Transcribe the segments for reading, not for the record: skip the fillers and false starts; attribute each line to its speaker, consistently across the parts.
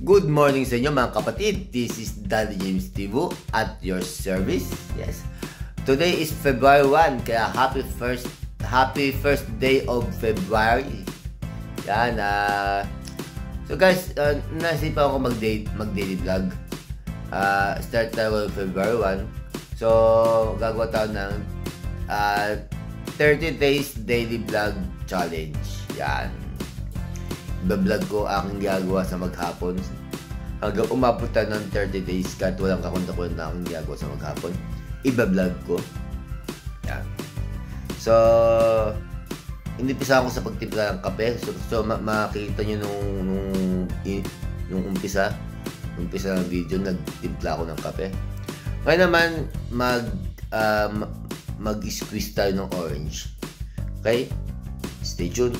Speaker 1: Good morning sa inyo mga kapatid. This is Daddy James Tibu at your service. Yes. Today is February 1, kaya happy first day of February. Yan. So guys, nasipa ako mag-daily vlog. Start tayo February 1. So, gagawa tayo ng 30 days daily vlog challenge. Yan. Iba-vlog ko aking gagawa sa maghapon. Hanggang umabot tayo ng 30 days kahit walang kakunta-kunta akong gagawa sa maghapon. Iba-vlog ko. Yan. So, inipisa ako sa pagtimpla ng kape. So makikita nyo nung umpisa ng video, nagtimpla ako ng kape. Ngayon naman, mag-squeeze tayo ng orange. Okay? Stay tuned.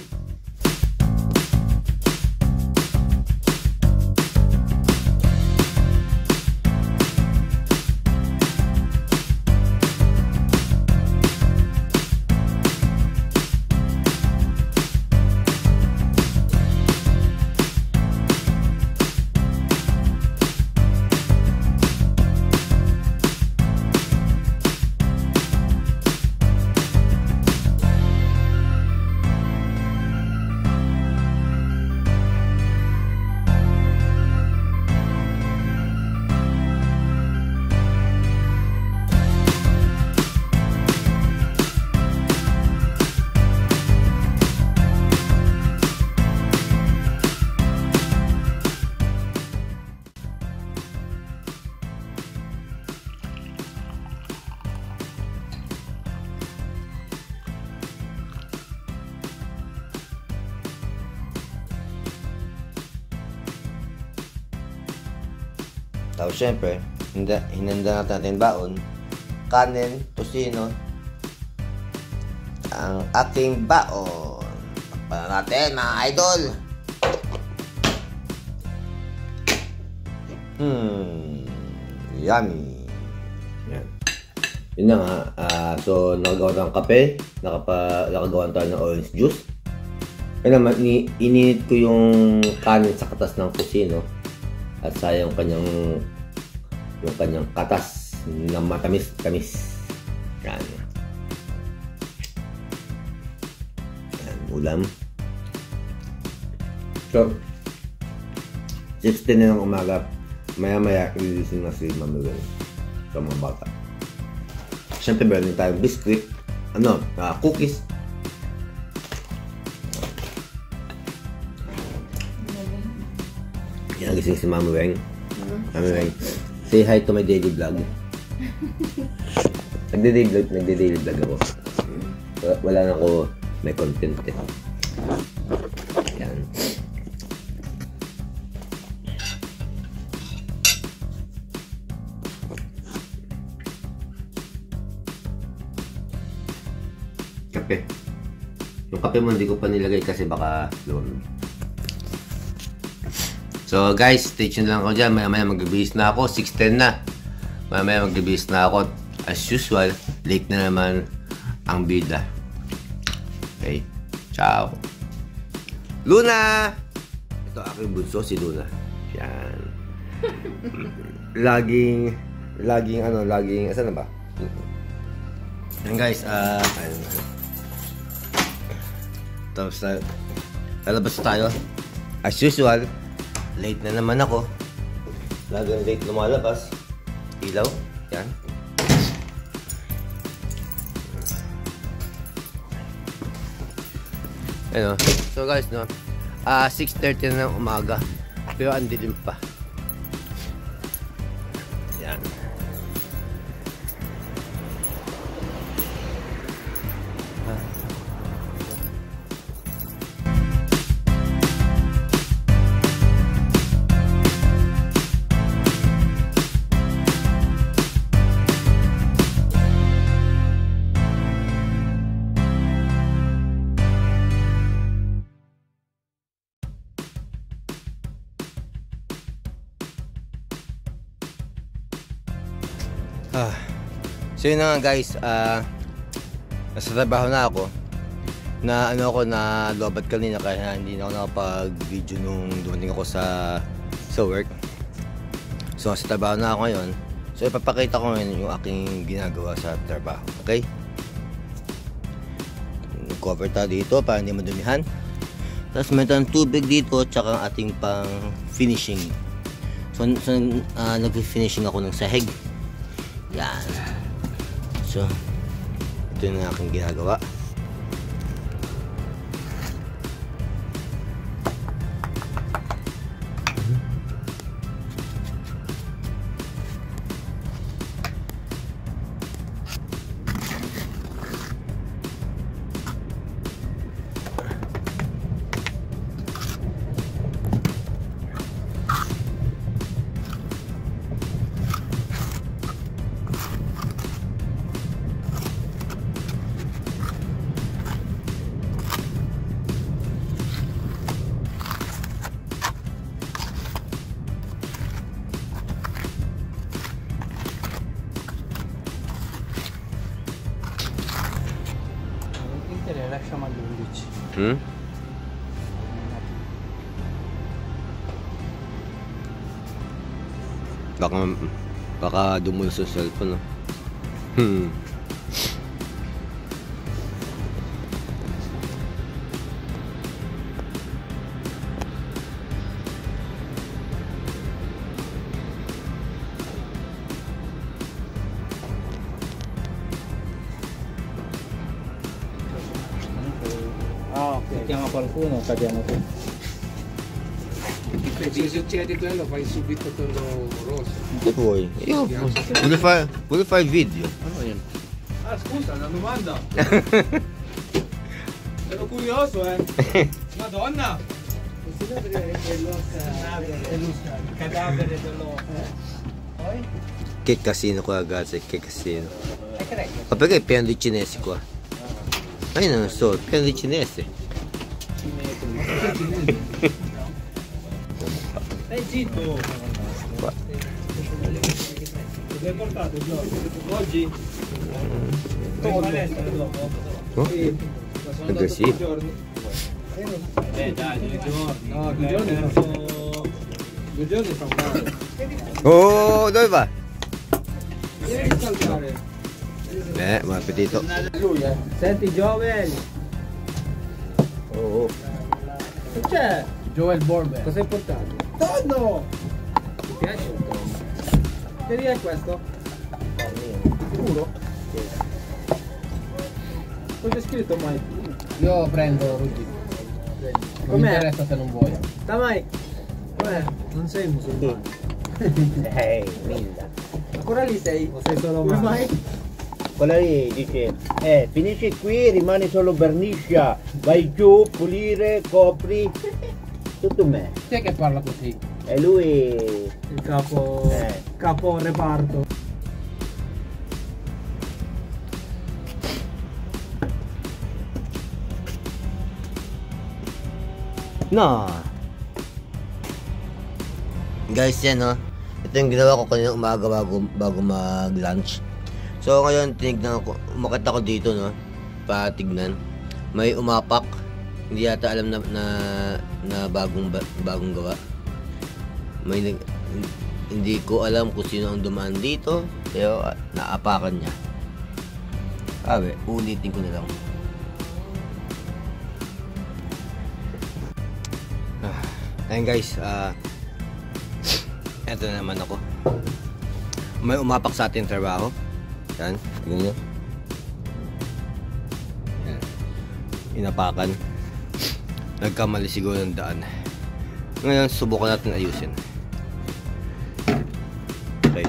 Speaker 1: Tapos syempre, hinanda natin baon, kanin, tosino, ang aking baon. Takpan natin mga idol. Yummy. Yan. Yun na nga. So, nakagawa tayo ng kape, nakagawa tayo ng orange juice. Kaya naman, ininit ko yung kanin sa katas ng tosino. At sayang yung kanyang katas na matamis-tamis. Yan. Yan, ulam. So, 16 na ng umaga, maya-maya, ilising na si Mami Wen sa mga bata. Siyempre, meron tayong biscuit, cookies. Yan, gising si Mami Weng. Mami Weng, say hi to my daily vlog. Nagde-daily vlog ako. Wala na ako may content eh. Yan. Kape. Yung kape mo hindi ko pa nilagay kasi baka lumamig. So guys, stay tuned lang ako dyan. Maya-maya mag-release na ako. 6:10 na. Maya-maya mag-release na ako. As usual, late na naman ang bida. Okay. Ciao. Luna! Ito aking bunso, si Luna. Yan. Laging, asan na ba? Yan guys, tapos lalabas tayo. As usual, late na naman ako. Laging late lumalabas. Ilaw. Yan. Ano. So guys, 6:30 na ng umaga. Pero ang dilim pa. Yan. So yun na nga guys, nasa trabaho na ako. Na lobat kanina kaya hindi na ako nakapag-video nung dumating ako sa sa work. So sa trabaho na ako ngayon. So ipapakita ko ngayon yung aking ginagawa sa trabaho. Okay? Cover tayo dito para hindi madumihan. Tapos may tubig dito tsaka ang ating pang finishing. So nag-finishing ako ng sahig. Yan. So ito yung aking ginagawa.
Speaker 2: Lasciamo all'11.
Speaker 1: Baka dumulo sa cellphone, no?
Speaker 2: Se chiama qualcuno, cadiamo qui.
Speaker 3: Se succede quello fai subito quello rosso.
Speaker 1: Che vuoi? Io voglio fare il video.
Speaker 3: Ah scusa, una domanda. Ero curioso, Madonna!
Speaker 2: Possiamo vedere il cadavere dell'oca? Poi?
Speaker 1: Che casino qua, ragazzi, che casino. Ma perché è pieno di cinesi qua? Ma io non so, è pieno di cinesi.
Speaker 2: Stai zitto!
Speaker 1: Qua.
Speaker 2: Dove hai portato oggi? Come palestra dopo?
Speaker 1: Oh?
Speaker 2: Sono
Speaker 1: Anche sì.
Speaker 2: 2 giorni. Dai, 2 giorni. No, 2 giorni sono... 2 giorni fa male.
Speaker 1: Oh, dove va?
Speaker 2: Devi riscaldare.
Speaker 1: Buon appetito.
Speaker 2: Lui, Senti Joel.
Speaker 1: Oh.
Speaker 2: Che c'è?
Speaker 3: Joel Borber.
Speaker 2: Cosa hai portato? Tonno! Ti piace un tonno? Che via è questo? Sicuro? Cosa è scritto mai?
Speaker 3: Io prendo Rudy. Non mi
Speaker 2: Com'è?
Speaker 3: interessa se non vuoi.
Speaker 2: Damai! Com'è? Non sei musulmano.
Speaker 4: Milla.
Speaker 2: Ancora lì sei? O sei solo
Speaker 4: Come
Speaker 2: mai?
Speaker 4: Quella lì dice, finisci qui, rimani solo verniscia, vai giù, pulire, copri, tutto me.
Speaker 3: Chi è che parla così?
Speaker 4: E lui...
Speaker 2: Il capo... capo reparto.
Speaker 1: No. Guys, yan, no? Ito yung ginawa ko kanina umaga bago mag-lunch. So ngayon tinignan ko, umakit ako dito, no? Patignan. May umapak. Hindi yata alam na bagong gawa. Hindi ko alam kung sino ang dumaan dito, pero naapakan niya. Sabi, ulitin ko na lang. Ayun guys, eto na naman ako. May umapak sa ating trabaho. Yan, tignan nyo. Inapakan. Nagkamali siguro ng daan. Ngayon, subukan natin ayusin. Okay.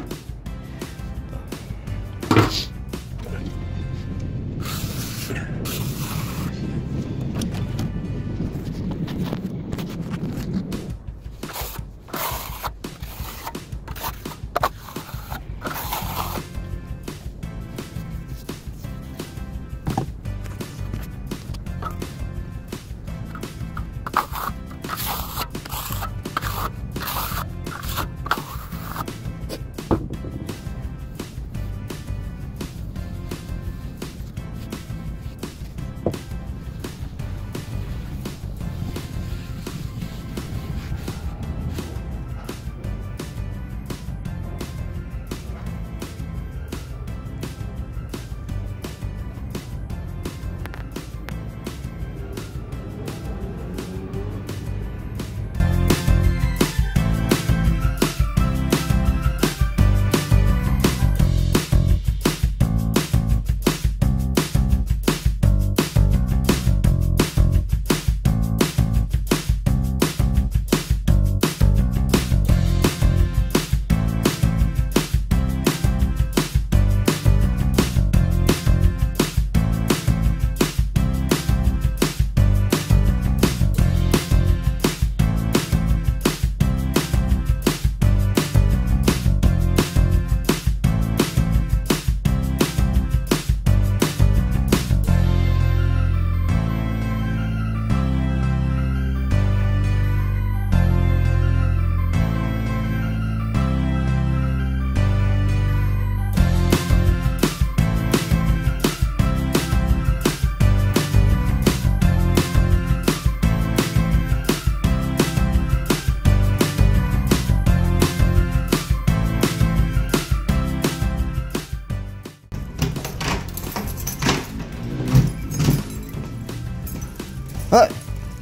Speaker 1: Ha?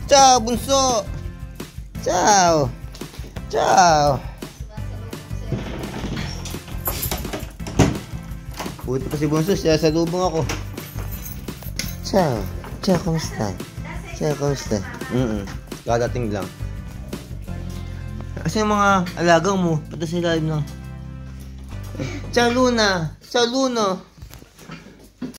Speaker 1: Ciao, bunso! Ciao! Ciao! Buti pa si bunso, siya sa lubong ako. Ciao! Ciao, kamusta? Ciao, kamusta? Kadating lang. Kasi yung mga alagang mo, pati sa ilalim ng... Ciao, Luna! Ciao, Luno!